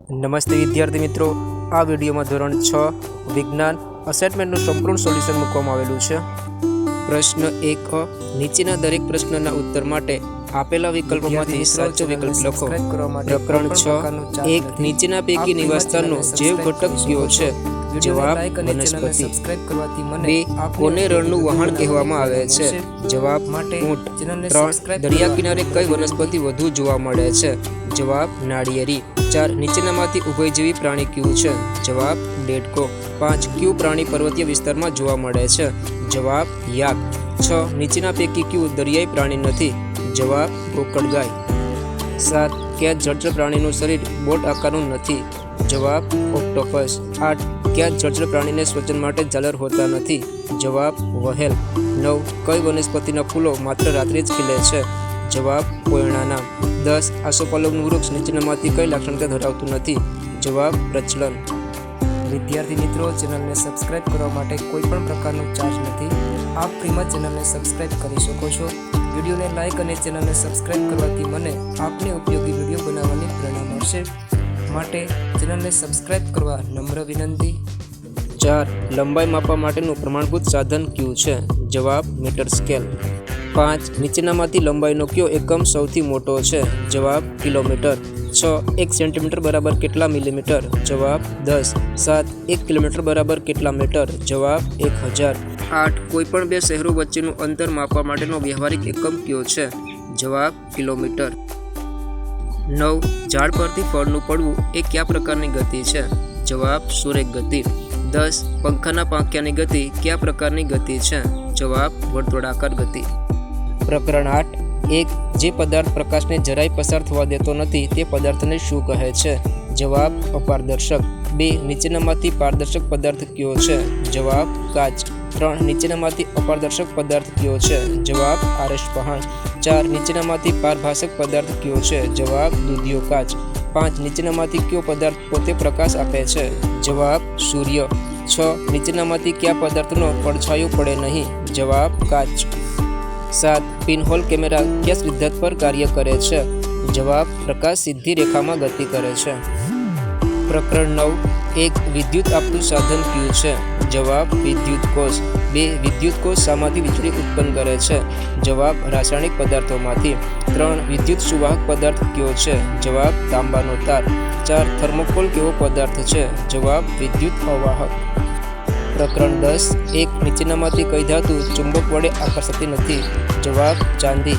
નમસ્તે વિદ્યાર્થી મિત્રો, આ વિડીયોમાં ધોરણ 6 વિજ્ઞાન અસાઇનમેન્ટનું સંપૂર્ણ સોલ્યુશન મૂકવામાં આવેલું છે। પ્રશ્ન 1 નીચેના દરેક પ્રશ્નના ઉત્તર માટે આપેલા વિકલ્પોમાંથી સાચો વિકલ્પ લખો। પ્રકરણ 6 એક નીચેના પૈકી નિવાસસ્થાનનો જૈવ ઘટક કયો છે? જવાબ વનસ્પતિ। 2 કોને રણનું વહાણ કહેવામાં આવે છે? જવાબ ઊંટ। 3 દરિયા કિનારે કઈ વનસ્પતિ વધુ જોવા મળે છે? જવાબ નાળિયેરી। 4 નીચેનામાંથી ઉભયજીવી પ્રાણી કયું છે? જવાબ દેડકો। 5 કયું પ્રાણી પર્વતીય વિસ્તારમાં જોવા મળે છે? જવાબ યાક। 6 નીચેના પૈકી કયું દરિયાઈ પ્રાણી નથી? જવાબ ગોકળગાય। 7 કયા જળચર પ્રાણીનું શરીર બોટ આકારનું નથી? જવાબ ઓક્ટોપસ। 8 કયા જળચર પ્રાણીને સ્વચન માટે ઝાલર હોતા નથી? જવાબ વહેલ। 9 કઈ વનસ્પતિના ફૂલો માત્ર રાત્રે જ ખીલે છે? જવાબ પોયણાના। 10 આસોપાલવનું વૃક્ષ નીચેનામાંથી કઈ લાક્ષણિકતા ધરાવતું નથી? જવાબ પ્રચલન। વિદ્યાર્થી મિત્રો, ચેનલને સબસ્ક્રાઇબ કરવા માટે કોઈ પણ પ્રકારનો ચાર્જ નથી। આપ ફ્રીમાં ચેનલને સબસ્ક્રાઇબ કરી શકો છો। વિડીયોને લાઇક અને ચેનલને સબસ્ક્રાઇબ કરવાથી મને આપને ઉપયોગી વિડીયો બનાવવાની પ્રેરણા મળશે, માટે ચેનલને સબસ્ક્રાઇબ કરવા નમ્ર વિનંતી। 4 લંબાઈ માપવા માટેનું પ્રમાણભૂત સાધન કયું છે? જવાબ મીટર સ્કેલ। 5 નીચેનામાંથી લંબાઈનો કયો એકમ સૌથી મોટો છે? જવાબ કિલોમીટર। 6 1 સેન્ટીમીટર બરાબર કેટલા મિલીમીટર? જવાબ 10। 7 1 કિલોમીટર બરાબર કેટલા મીટર? જવાબ 1000। 8 કોઈપણ બે શહેરો વચ્ચેનું અંતર માપવા માટેનો વ્યવહારિક એકમ કયો છે? જવાબ કિલોમીટર। 9 ઝાડ પરથી ફળનું પડવું એ કયા પ્રકારની ગતિ છે? જવાબ સુરેખ ગતિ। 10 પંખાના પાંખિયાની ગતિ કયા પ્રકારની ગતિ છે? જવાબ વર્તુળાકાર ગતિ। પ્રકરણ 8 1 જે પદાર્થ પ્રકાશને જરાય પસાર થવા દેતો નથી તે પદાર્થને શું કહે છે? જવાબ અપારદર્શક। 2 નીચેનામાંથી પારદર્શક પદાર્થ કયો છે? જવાબ કાચ। 3 નીચેનામાંથી અપારદર્શક પદાર્થ કયો છે? જવાબ આરસપહાણ। 4 નીચેનામાંથી પારભાષક પદાર્થ કયો છે? જવાબ દૂધિયો કાચ। 5 નીચેનામાંથી કયો પદાર્થ પોતે પ્રકાશ આપે છે? જવાબ સૂર્ય। 6 નીચેનામાંથી કયા પદાર્થનો પડછાયો પડે નહીં? જવાબ કાચ। 7 પિનહોલ કેમેરા કયા સિદ્ધાંત પર કાર્ય કરે છે? જવાબ પ્રકાશ સીધી રેખામાં ગતિ કરે છે। પ્રકરણ 9 1 વિદ્યુત આપતું સાધન કયું છે? જવાબ વિદ્યુત કોષ। 2 વિદ્યુત કોષ શામાંથી વીજળી ઉત્પન્ન કરે છે? જવાબ રાસાયણિક પદાર્થોમાંથી। 3 વિદ્યુત સુવાહક પદાર્થ કયો છે? જવાબ તાંબાનો તાર। 4 થર્મોકોલ કેવો પદાર્થ છે? જવાબ વિદ્યુત અવાહક। પ્રકરણ 10 1 નીચેનામાંથી કઈ ધાતુ ચુંબક વડે આકર્ષાતી નથી? જવાબ ચાંદી।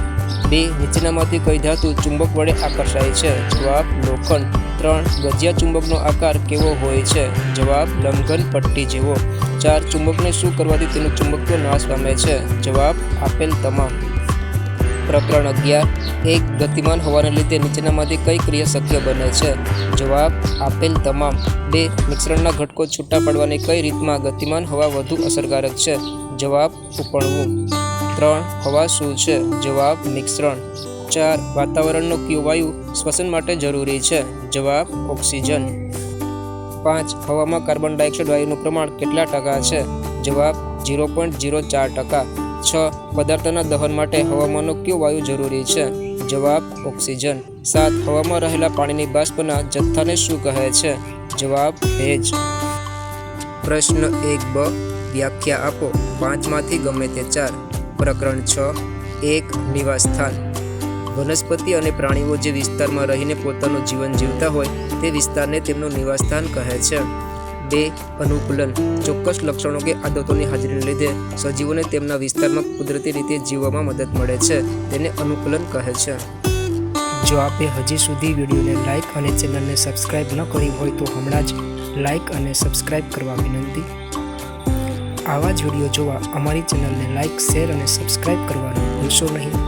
2 નીચેનામાંથી કઈ ધાતુ ચુંબક વડે આકર્ષાય છે? જવાબ લોખંડ। 3 ગજિયા ચુંબકનો આકાર કેવો હોય છે? જવાબ લંબઘન પટ્ટી જેવો। 4 ચુંબકને શું કરવાથી તેનું ચુંબકત્વ નાશ પામે છે? જવાબ આપેલ તમામ। પ્રકરણ 11 1 ગતિમાન હોવાને લીધે નીચેનામાંથી કઈ ક્રિયા શક્ય બને છે? જવાબ આપેલ તમામ। 2 મિશ્રણના ઘટકો છૂટા પાડવાની કઈ રીતમાં ગતિમાન હવા વધુ અસરકારક છે? જવાબ ઉપણવું। 3 હવા શું છે? જવાબ મિશ્રણ। 4 વાતાવરણનો કયો વાયુ શ્વસન માટે જરૂરી છે? જવાબ ઓક્સિજન। 5 હવામાં કાર્બન ડાયોક્સાઇડ વાયુનું પ્રમાણ કેટલા ટકા છે? જવાબ 0.04%। 6 પદાર્થના દહન માટે હવામાંનો કયો વાયુ જરૂરી છે? જવાબ ઓક્સિજન। 7 હવામાં રહેલા પાણીની બાષ્પના જથ્થાને શું કહે છે? જવાબ ભેજ। પ્રશ્ન 1b વ્યાખ્યા આપો 5 માંથી ગમે તે 4। પ્રકરણ 6 1 નિવાસસ્થાન વનસ્પતિ અને પ્રાણીઓ જે વિસ્તારમાં રહીને પોતાનું જીવન જીવતા હોય તે વિસ્તારને તેમનું નિવાસસ્થાન કહે છે। 2 અનુકૂલન ચોક્કસ લક્ષણો કે આદતોની હાજરીને લીધે સજીવોને તેમના વિસ્તારમાં કુદરતી રીતે જીવવામાં મદદ મળે છે, તેને અનુકૂલન કહે છે। જો આપે હજી સુધી વિડીયોને લાઇક અને ચેનલને સબસ્ક્રાઇબ ન કરી હોય તો હમણાં જ લાઇક અને સબસ્ક્રાઇબ કરવા વિનંતી। આવા જ વિડીયો જોવા અમારી ચેનલને લાઇક, શેર અને સબસ્ક્રાઇબ કરવાનું ભૂલશો નહીં।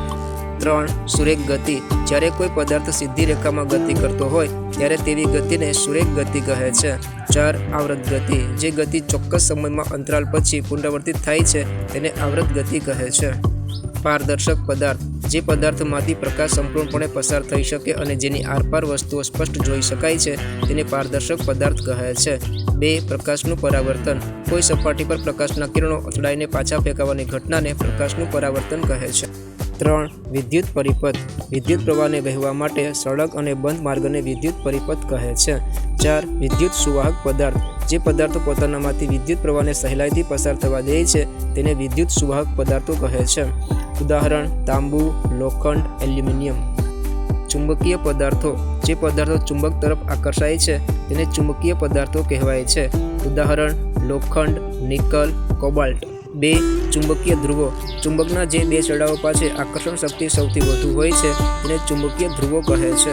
3 સુરેખ ગતિ જ્યારે કોઈ પદાર્થ સીધી રેખામાં ગતિ કરતો હોય ત્યારે તેવી ગતિને સુરેખ ગતિ કહે છે। 4 આવૃત ગતિ જે ગતિ ચોક્કસ સમયમાં અંતરાલ પછી પુનરાવર્તિત થાય છે તેને આવૃત ગતિ કહે છે। પારદર્શક પદાર્થ જે પદાર્થમાંથી પ્રકાશ સંપૂર્ણપણે પસાર થઈ શકે અને જેની આરપાર વસ્તુઓ સ્પષ્ટ જોઈ શકાય છે તેને પારદર્શક પદાર્થ કહે છે। 2 પ્રકાશનું પરાવર્તન કોઈ સપાટી પર પ્રકાશના કિરણો અથડાઈને પાછા ફેંકાવાની ઘટનાને પ્રકાશનું પરાવર્તન કહે છે। 3. વિદ્યુત પરિપથ. વિદ્યુત પ્રવાહને વહેવા માટે સળગ અને બંધ માર્ગને વિદ્યુત પરિપથ કહે છે. 4. વિદ્યુત સુવાહક પદાર્થ. જે પદાર્થો પોતાનામાંથી વિદ્યુત પ્રવાહને સહેલાઈથી પસાર થવા દે છે તેને વિદ્યુત સુવાહક પદાર્થો કહે છે. ઉદાહરણ: તાંબુ, લોખંડ, એલ્યુમિનિયમ. ચુંબકીય પદાર્થો. જે પદાર્થો ચુંબક તરફ આકર્ષાય છે તેને ચુંબકીય પદાર્થો કહેવાય છે. ઉદાહરણ: લોખંડ, નિકલ, કોબાલ્ટ. 2. ચુંબકીય ધ્રુવો. ચુંબકના જે બે છેડાઓ પાસે આકર્ષણ શક્તિ સૌથી વધુ હોય છે તેને ચુંબકીય ધ્રુવો કહે છે.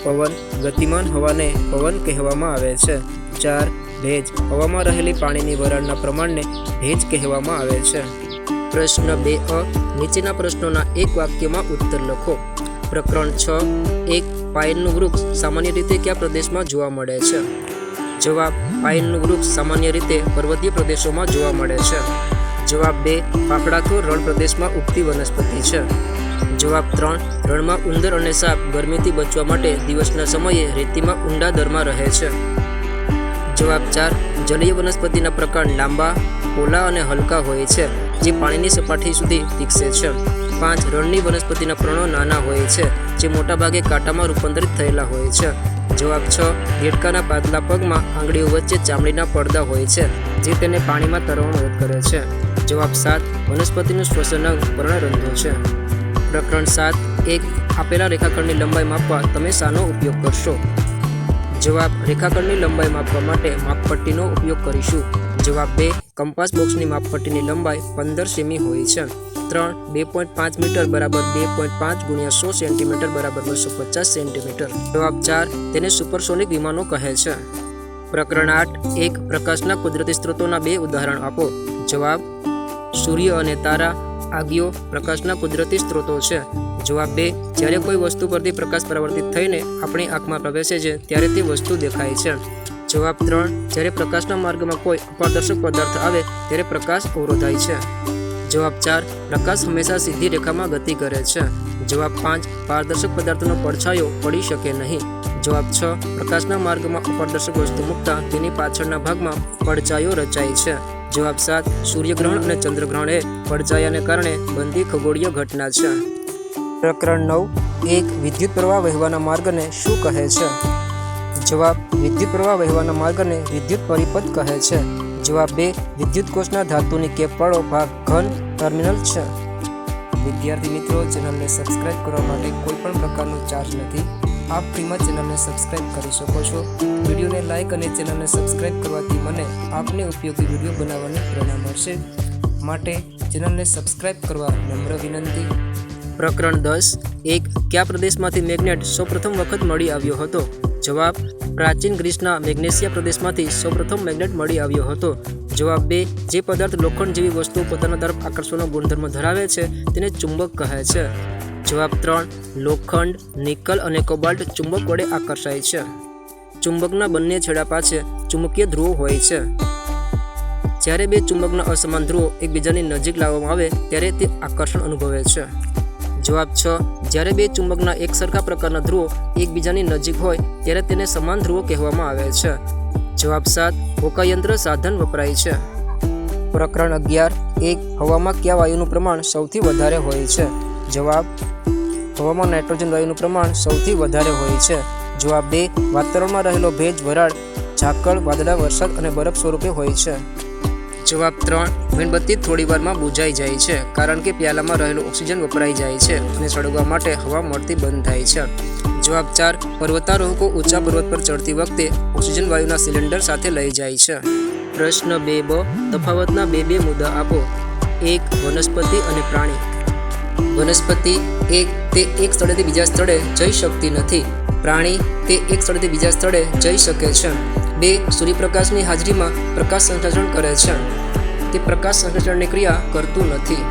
પવન. ગતિમાન હવાને પવન કહેવામાં આવે છે. 4. ભેજ. હવામાં રહેલી પાણીની વરાળના પ્રમાણને ભેજ કહેવામાં આવે છે. પ્રશ્ન 2 નીચેના પ્રશ્નોના એક વાક્યમાં ઉત્તર લખો. પ્રકરણ 6. 1. પાઇનનું વૃક્ષ સામાન્ય રીતે કયા પ્રદેશમાં જોવા મળે છે? જવાબ: પાઇનનું વૃક્ષ સામાન્ય રીતે પર્વતીય પ્રદેશોમાં જોવા મળે છે. જવાબ 2. ફાફડાથો રણ પ્રદેશમાં ઉગતી વનસ્પતિ છે. જવાબ 3. રણમાં ઉંદર અને સાપ ગરમીથી બચવા માટે દિવસના સમયે રેતીમાં ઊંડા દરમાં રહે છે. જવાબ 4. જલીય વનસ્પતિના પ્રકાર લાંબા, પોલા અને હલકા હોય છે જે પાણીની સપાટી સુધી વિકસે છે. 5. રણની વનસ્પતિના પર્ણો નાના હોય છે જે મોટાભાગે કાંટામાં રૂપાંતરિત થયેલા હોય છે. જવાબ 6. દેડકાના પાતળા પગમાં આંગળીઓ વચ્ચે ચામડીના પડદા હોય છે જે તેને પાણીમાં તરવામાં મદદ કરે છે. જવાબ 7. વનસ્પતિનું શ્વસન અંગ પર્ણરંધ્રો છે. પ્રકરણ 7. 1. આપેલા રેખાખંડની લંબાઈ માપવા તમે શાનો ઉપયોગ કરશો? જવાબ: રેખાખંડની લંબાઈ માપવા માટે માપપટ્ટીનો ઉપયોગ કરીશું. જવાબ 2. કંપાસ બોક્સની માપપટ્ટીની લંબાઈ 15 સેમી હોય છે. 3. 2.5 મીટર બરાબર 2.5 ગુણ્યા 100 સેન્ટીમીટર બરાબર 250 સેન્ટીમીટર. જવાબ 4. તેને સુપરસોનિક વિમાનો કહે છે. પ્રકરણ 8. 1. પ્રકાશના કુદરતી સ્ત્રોતોના 2 ઉદાહરણ આપો. જવાબ: સૂર્ય અને તારા, આગિયો પ્રકાશના કુદરતી સ્ત્રોતો છે. જવાબ 2. જ્યારે કોઈ વસ્તુ પરથી પ્રકાશ પરાવર્તિત થઈને આપણી આંખમાં પ્રવેશે છે ત્યારે તે વસ્તુ દેખાય છે. જવાબ 3. જ્યારે પ્રકાશના માર્ગમાં કોઈ અપારદર્શક પદાર્થ આવે ત્યારે પ્રકાશ અવરોધાય છે. જવાબ 4. પ્રકાશ હંમેશા સીધી રેખામાં ગતિ કરે છે. જવાબ 5. પારદર્શક પદાર્થનો પડછાયો પડી શકે નહીં. જવાબ 6. પ્રકાશના માર્ગમાં અપારદર્શક વસ્તુ મૂકતા તેની પાછળના ભાગમાં પડછાયો રચાય છે. જવાબ 7. સૂર્યગ્રહણ અને ચંદ્રગ્રહણ એ પડછાયાને કારણે બનતી ખગોળીય ઘટના છે. પ્રકરણ 9. 1. વિદ્યુત પ્રવાહ વહેવાના માર્ગને શું કહે છે? જવાબ: વિદ્યુત પ્રવાહ વહેવાના માર્ગને વિદ્યુત પરિપથ કહે છે. જવાબ 2. વિદ્યુત કોષના ધાતુની કેપવાળો ભાગ ઘન ટર્મિનલ છે. વિદ્યાર્થી મિત્રો, ચેનલને સબસ્ક્રાઇબ કરવા માટે કોઈ પણ પ્રકારનો ચાર્જ નથી. આપ ફ્રીમાં ચેનલને સબસ્ક્રાઇબ કરી શકો છો. વિડીયોને લાઇક અને ચેનલને સબસ્ક્રાઇબ કરવાથી મને આપને ઉપયોગી વિડીયો બનાવવાની પ્રેરણા મળશે. માટે ચેનલને સબસ્ક્રાઇબ કરવા નમ્ર વિનંતી. પ્રકરણ 10. 1. કયા પ્રદેશમાંથી મેગ્નેટ સૌપ્રથમ વખત મળી આવ્યો હતો? જવાબ: પ્રાચીન ગ્રીસના મેગ્નેશિયા પ્રદેશમાંથી સૌપ્રથમ મેગ્નેટ મળી આવ્યો હતો. જવાબ 2. જે પદાર્થ લોખંડ જેવી વસ્તુઓ પોતાના તરફ આકર્ષવાનો ગુણધર્મ ધરાવે છે તેને ચુંબક કહે છે. જવાબ 3. લોખંડ, નિકલ અને કોબાલ્ટ ચુંબક વડે આકર્ષાય છે. ચુંબકના બંને છેડા પાસે ચુંબકીય ધ્રુવો હોય છે. જ્યારે બે ચુંબકના અસમાન ધ્રુવો એકબીજાની નજીક લાવવામાં આવે ત્યારે તે આકર્ષણ અનુભવે છે. જવાબ 6. જ્યારે બે ચુંબકના એક સરખા પ્રકારના ધ્રુવો એકબીજાની નજીક હોય ત્યારે તેને સમાન ધ્રુવો કહેવામાં આવે છે. જવાબ 7. હોકાયંત્ર સાધન વપરાય છે. પ્રકરણ 11. 1. હવામાં કયા વાયુનું પ્રમાણ સૌથી વધારે હોય છે? જવાબ: હવામાં નાઇટ્રોજન વાયુનું પ્રમાણ સૌથી વધારે હોય છે. જવાબ 2. વાતાવરણમાં રહેલો ભેજ વરાળ, ઝાકળ, વાદળા, વરસાદ અને બરફ સ્વરૂપે હોય છે. જવાબ 3. મીણબત્તી થોડી વારમાં બુઝાઈ જાય છે કારણ કે પ્યાલામાં રહેલું ઓક્સિજન વપરાઈ જાય છે અને સળગવા માટે હવા મળતી બંધ થાય છે. જવાબ 4. પર્વતારોહકો ઊંચા પર્વત પર ચડતી વખતે ઓક્સિજન વાયુના સિલિન્ડર સાથે લઈ જાય છે. પ્રશ્ન 2b. તફાવતના 2 મુદ્દા આપો. 1. વનસ્પતિ અને પ્રાણી. વનસ્પતિ 1. તે એક સ્થળેથી બીજા સ્થળે જઈ શકતી નથી. પ્રાણી તે એક સ્થળેથી બીજા સ્થળે જઈ શકે છે. 2. સૂર્યપ્રકાશની હાજરીમાં પ્રકાશ સંશ્લેષણ કરે છે. તે પ્રકાશ સંશ્લેષણની ક્રિયા કરતું નથી.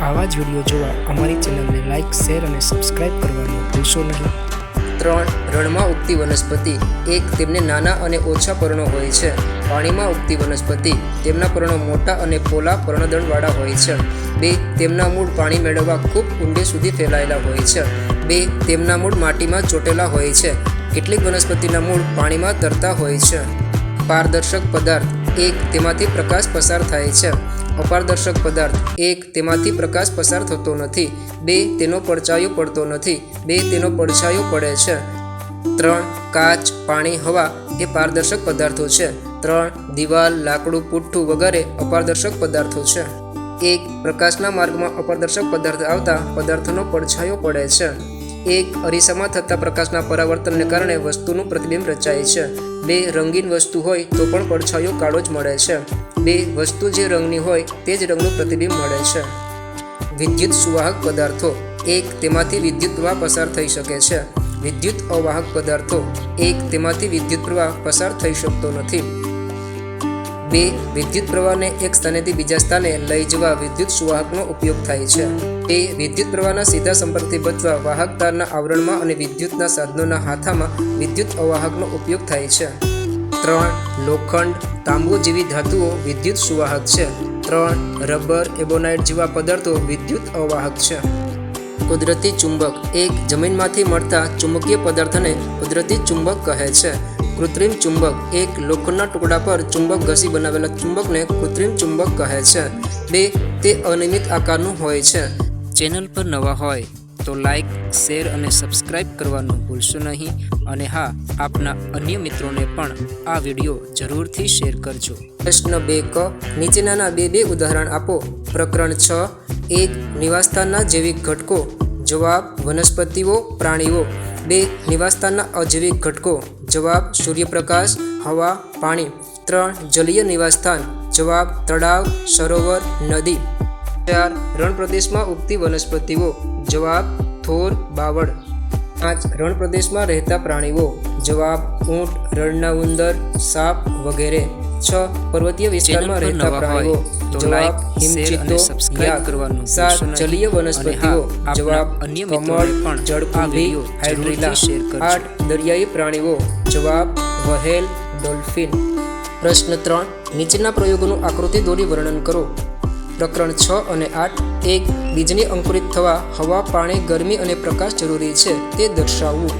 આવા જ વિડીયો જોવા અમારી ચેનલને લાઇક, શેર અને સબસ્ક્રાઇબ કરવાનું ભૂલશો નહીં. 3. રણમાં ઉગતી વનસ્પતિ. 1. તેમને નાના અને ઓછા પર્ણો હોય છે. પાણીમાં ઉગતી વનસ્પતિ. તેમના પર્ણો મોટા અને પોલા પર્ણદંડવાળા હોય છે. 2. તેમના મૂળ પાણી મેળવવા ખૂબ ઊંડે સુધી ફેલાયેલા હોય છે. 2. તેમના મૂળ માટીમાં ચોટેલા હોય છે. કેટલીક વનસ્પતિના મૂળ પાણીમાં તરતા હોય છે. પારદર્શક પદાર્થ. એક તેમાંથી પ્રકાશ પસાર થાય છે. અપારદર્શક પદાર્થ 1 તેમાંથી પ્રકાશ પસાર થતો નથી. 2 તેનો પડછાયો પડતો નથી. 2 તેનો પડછાયો પડે છે. 3 કાચ, પાણી, હવા એ પારદર્શક પદાર્થો છે. 3 દિવાલ, લાકડું, પુઠ્ઠું વગેરે અપારદર્શક પદાર્થો છે. 1 પ્રકાશના માર્ગમાં અપારદર્શક પદાર્થ આવતા પદાર્થનો પડછાયો પડે છે. 1 અરીસામાં થતા પ્રકાશના પરાવર્તનને કારણે વસ્તુનું પ્રતિબિંબ રચાય છે. 2 રંગીન વસ્તુ હોય તો પણ પડછાયો કાળો જ મળે છે. 2 વસ્તુ જે રંગની હોય તે જ રંગનું પ્રતિબિંબ મળે છે. વિદ્યુત સુવાહક પદાર્થો 1 તેમાંથી વિદ્યુત પ્રવાહ પસાર થઈ શકે છે. વિદ્યુત અવાહક પદાર્થો 1 તેમાંથી વિદ્યુત પ્રવાહ પસાર થઈ શકતો નથી. 2 વિદ્યુત પ્રવાહને એક સ્થાનેથી બીજા સ્થાને લઈ જવા વિદ્યુત સુવાહકનો ઉપયોગ થાય છે. 2 વિદ્યુત પ્રવાહના સીધા સંપર્કથી બચવા વાહક તારના આવરણમાં અને વિદ્યુતના સાધનોના હાથામાં વિદ્યુત અવાહકનો ઉપયોગ થાય છે. 3 લોખંડ, તાંબુ જેવી ધાતુઓ વિદ્યુત સુવાહક છે. 3 રબર, એબોનાઇટ જેવા પદાર્થો વિદ્યુત અવાહક છે. કુદરતી ચુંબક 1 જમીનમાંથી મળતા ચુંબકીય પદાર્થને કુદરતી ચુંબક કહે છે. કૃત્રિમ ચુંબક 1 લોખંડના ટુકડા પર ચુંબક ઘસી બનાવેલા ચુંબકને કૃત્રિમ ચુંબક કહે છે. 2 તે અનિયમિત આકારનું હોય છે. ચેનલ પર નવા હોય તો લાઈક, શેર અને સબસ્ક્રાઇબ કરવાનું ભૂલશો નહીં. અને હા, આપના અન્ય મિત્રોને પણ આ વિડીયો જરૂરથી શેર કરજો. પ્રશ્ન 2 ક નીચેનાના બે ઉદાહરણ આપો. પ્રકરણ 6 1 નિવાસસ્થાનના જૈવિક ઘટકો. જવાબ વનસ્પતિઓ, પ્રાણીઓ. 2 નિવાસસ્થાનના અજૈવિક ઘટકો. જવાબ સૂર્યપ્રકાશ, હવા, પાણી. 3 જલીય નિવાસસ્થાન. જવાબ તળાવ, સરોવર, નદી. 4 રણપ્રદેશમાં ઉગતી વનસ્પતિઓ. જવાબ થોર, બાવળ. 5 રણપ્રદેશમાં રહેતા પ્રાણીઓ. જવાબ ઊંટ, રણના ઉંદર, સાપ વગેરે. 6 પર્વતીય વિસ્તારમાં રહેતા પ્રાણીઓ. જવાબ હિમચિત્તો, યાક. 7 જલીય વનસ્પતિઓ. જવાબ કમળ, જળકુંભી, હાઇડ્રીલા. 8 દરિયાઈ પ્રાણીઓ. જવાબ વહેલ, ડોલ્ફિન. પ્રશ્ન 3 નીચેના પ્રયોગોનું આકૃતિ દોરી વર્ણન કરો. પ્રકરણ 6 અને 8 1 બીજને અંકુરિત થવા હવા, પાણી, ગરમી અને પ્રકાશ જરૂરી છે તે દર્શાવવું.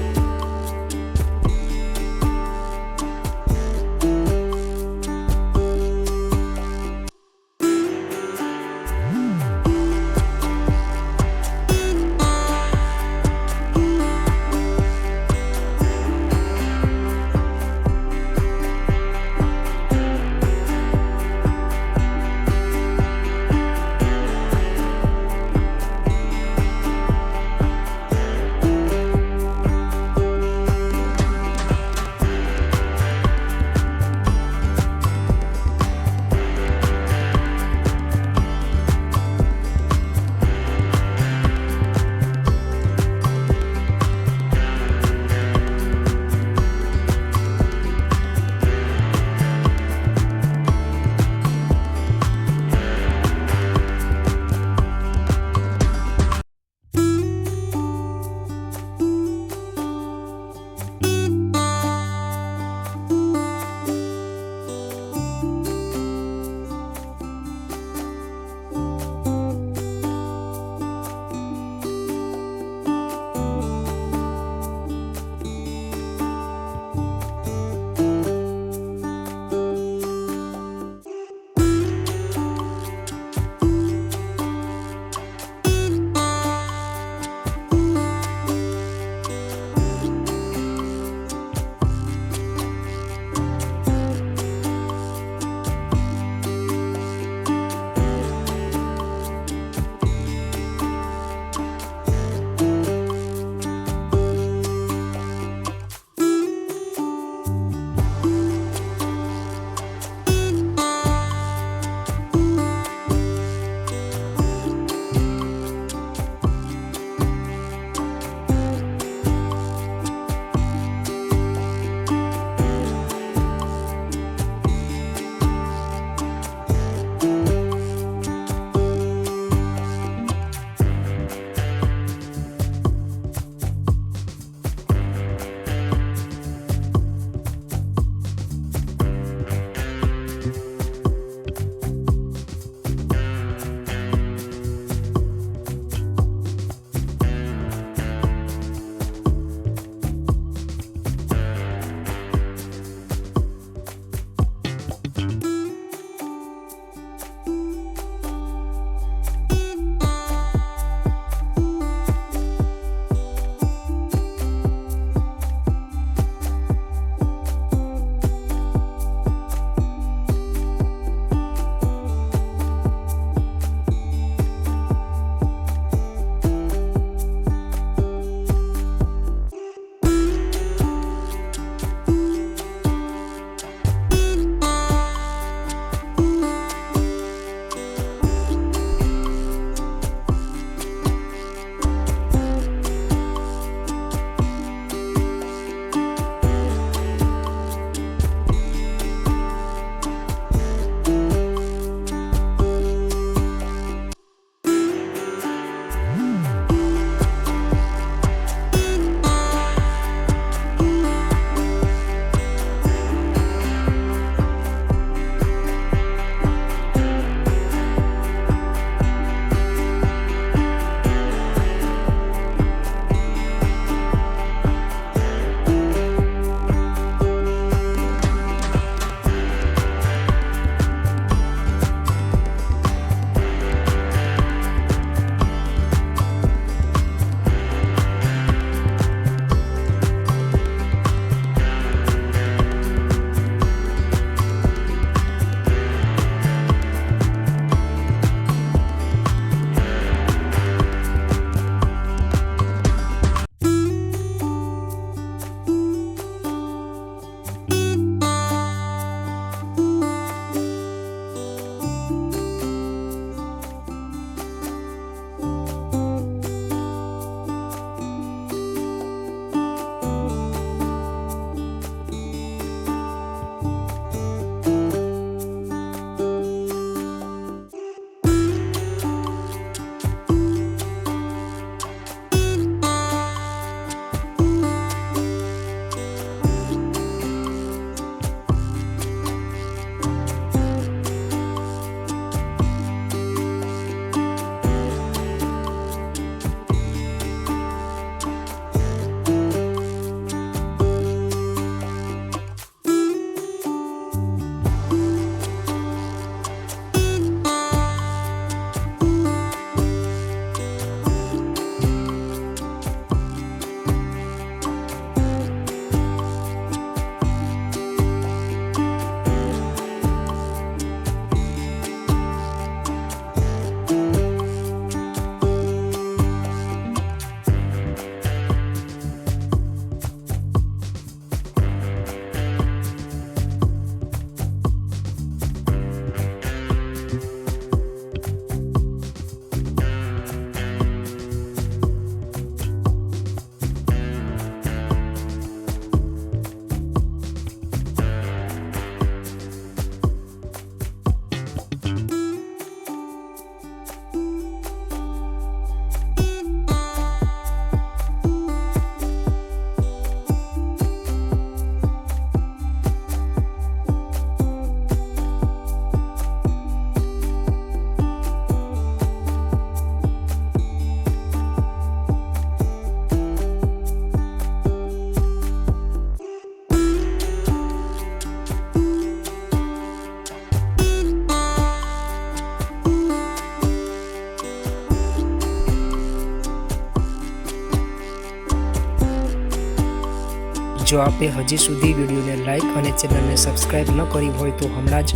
જો આપે હજી સુધી વિડીયોને લાઇક અને ચેનલને સબસ્ક્રાઇબ ન કરી હોય તો હમણાં જ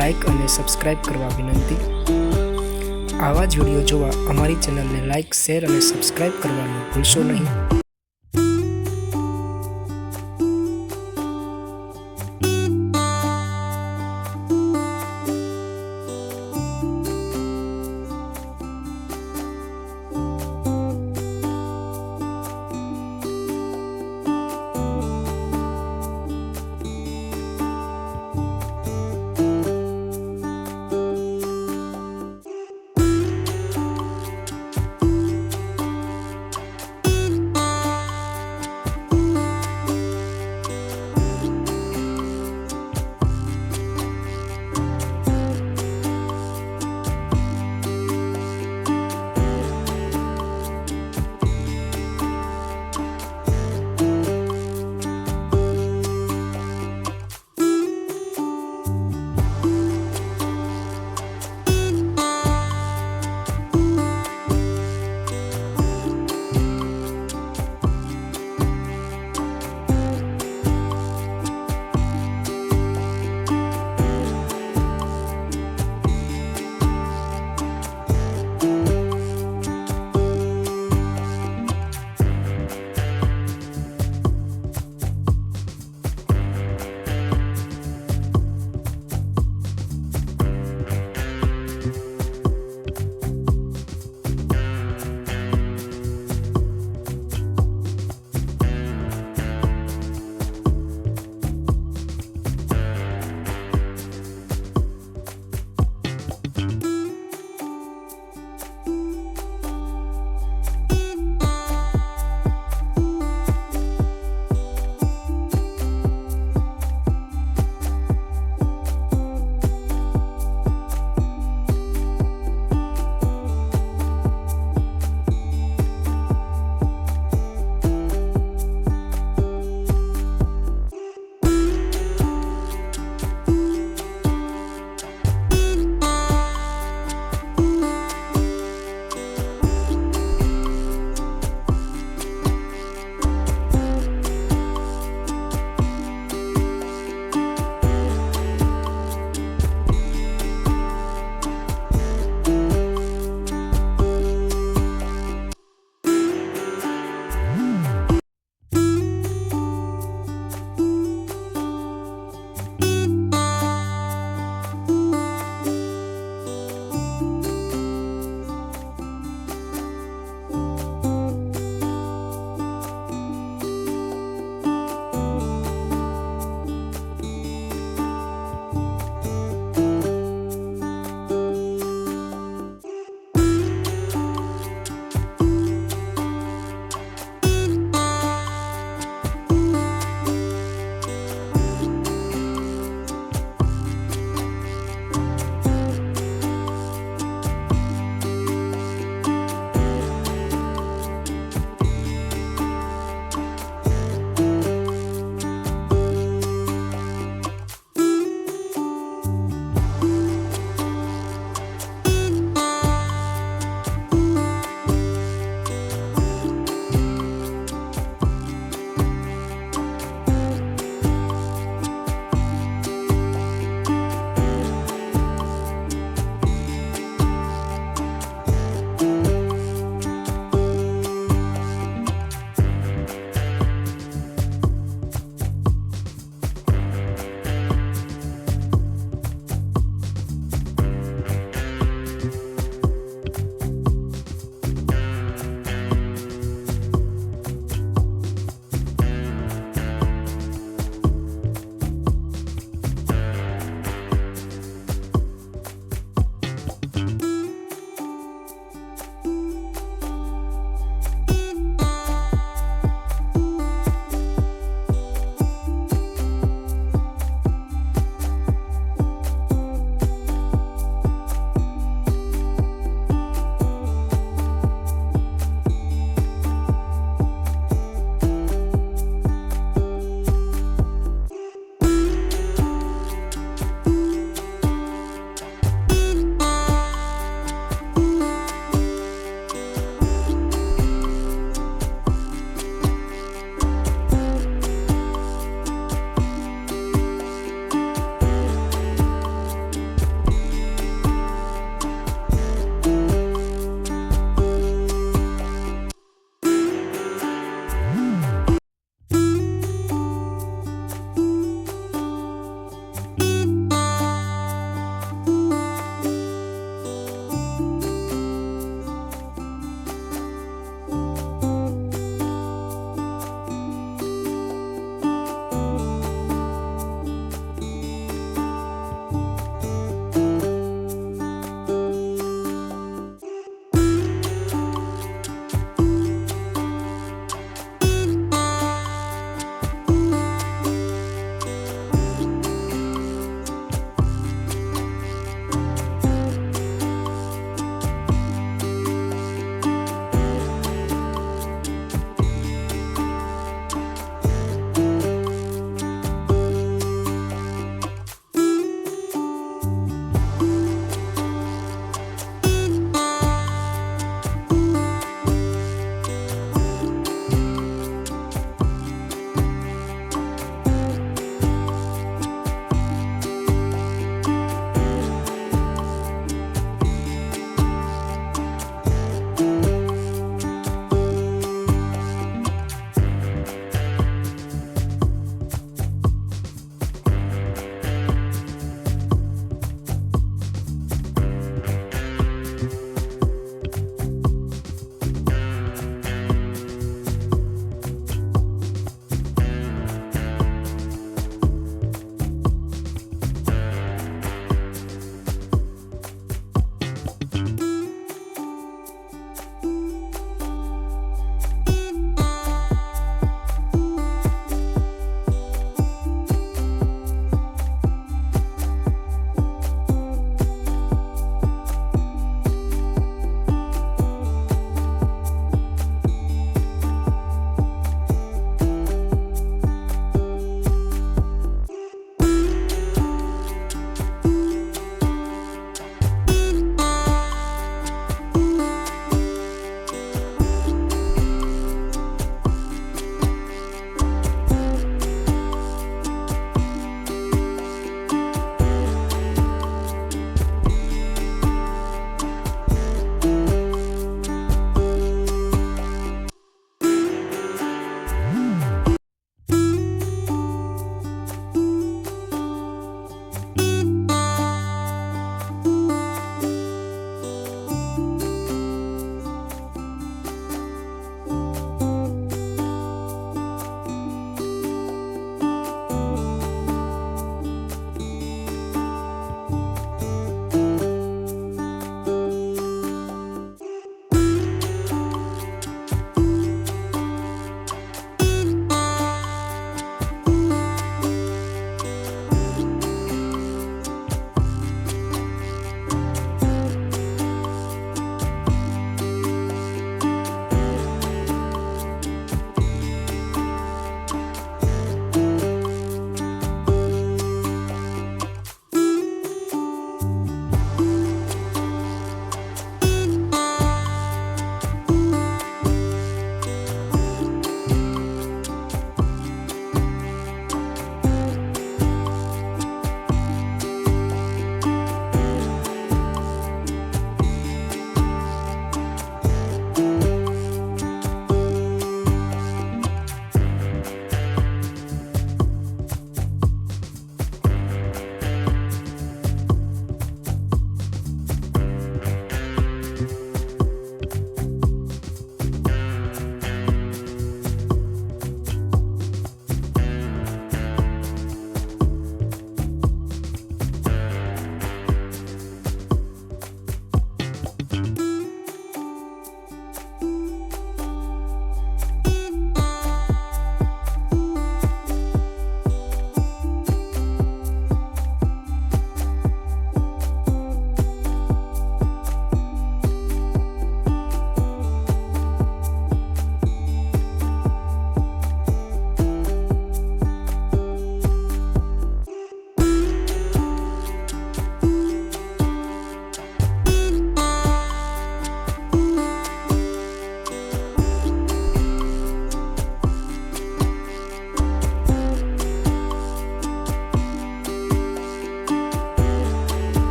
લાઇક અને સબસ્ક્રાઇબ કરવા વિનંતી। આવા જ વિડીયો જોવા અમારી ચેનલને લાઇક, શેર અને સબસ્ક્રાઇબ કરવાનું ભૂલશો નહીં।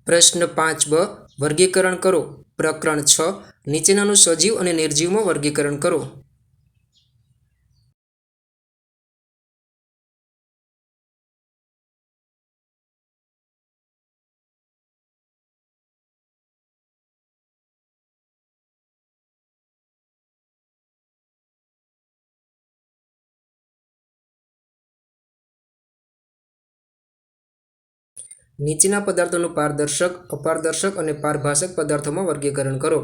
પ્રશ્ન 5બ વર્ગીકરણ કરો. પ્રકરણ 6 નીચેનાનું સજીવ અને નિર્જીવમાં વર્ગીકરણ કરો. નીચેના પદાર્થોનું પારદર્શક, અપારદર્શક અને પારભાષક પદાર્થોમાં વર્ગીકરણ કરો.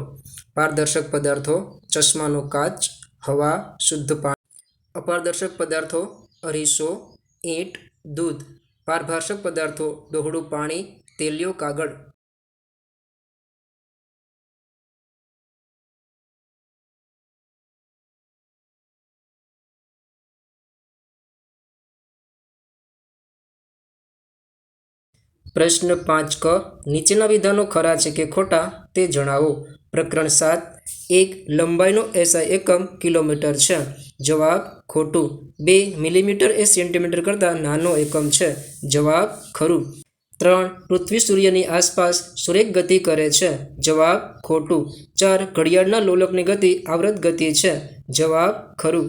પારદર્શક પદાર્થો ચશ્માનો કાચ, હવા, શુદ્ધ પાણી. અપારદર્શક પદાર્થો અરીસો, ઈંટ, દૂધ. પારભાષક પદાર્થો ડહોળું પાણી, તેલિયો કાગળ. પ્રશ્ન 5ક નીચેના વિધાનો ખરા છે કે ખોટા તે જણાવો. પ્રકરણ 7 1 લંબાઈનો SI એકમ કિલોમીટર છે. જવાબ ખોટું. 2 મિલીમીટર એ સેન્ટીમીટર કરતાં નાનો એકમ છે. જવાબ ખરું. 3 પૃથ્વી સૂર્યની આસપાસ સુરેખ ગતિ કરે છે. જવાબ ખોટું. 4 ઘડિયાળના લોલકની ગતિ આવૃત ગતિ છે. જવાબ ખરું.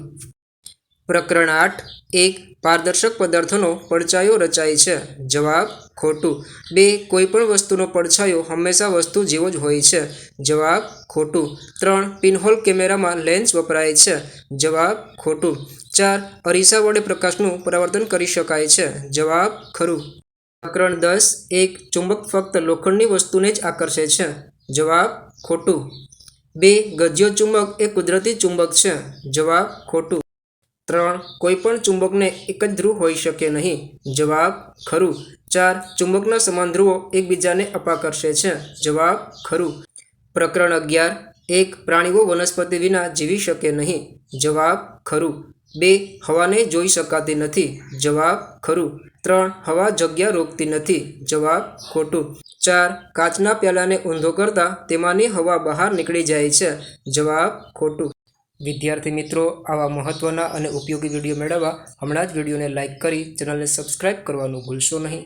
પ્રકરણ 8 1 પારદર્શક પદાર્થોનો પડછાયો રચાય છે. જવાબ ખોટું. 2 કોઈપણ વસ્તુનો પડછાયો હંમેશા વસ્તુ જેવો જ હોય છે. જવાબ ખોટું. 3 પિનહોલ કેમેરામાં લેન્સ વપરાય છે. જવાબ ખોટું. 4 અરીસા વડે પ્રકાશનું પરાવર્તન કરી શકાય છે. જવાબ ખરું. પ્રકરણ 10 1 ચુંબક ફક્ત લોખંડની વસ્તુને જ આકર્ષે છે. જવાબ ખોટું. 2 ગજિયો ચુંબક એ કુદરતી ચુંબક છે. જવાબ ખોટું. 3 કોઈપણ ચુંબકને એક જ ધ્રુવ હોઈ શકે નહીં. જવાબ ખરું. 4 ચુંબકના સમાન ધ્રુવો એકબીજાને અપાકર્ષે છે. જવાબ ખરું. પ્રકરણ 11 1 પ્રાણીઓ વનસ્પતિ વિના જીવી શકે નહીં. જવાબ ખરું. 2 હવાને જોઈ શકાતી નથી. જવાબ ખરું. 3 હવા જગ્યા રોકતી નથી. જવાબ ખોટું. 4 કાચના પ્યાલાને ઊંધો કરતા તેમાંની હવા બહાર નીકળી જાય છે. જવાબ ખોટું. વિદ્યાર્થી મિત્રો, આવા મહત્ત્વના અને ઉપયોગી વિડીયો મેળવવા હમણાં જ વિડીયોને લાઇક કરી ચેનલને સબસ્ક્રાઇબ કરવાનું ભૂલશો નહીં.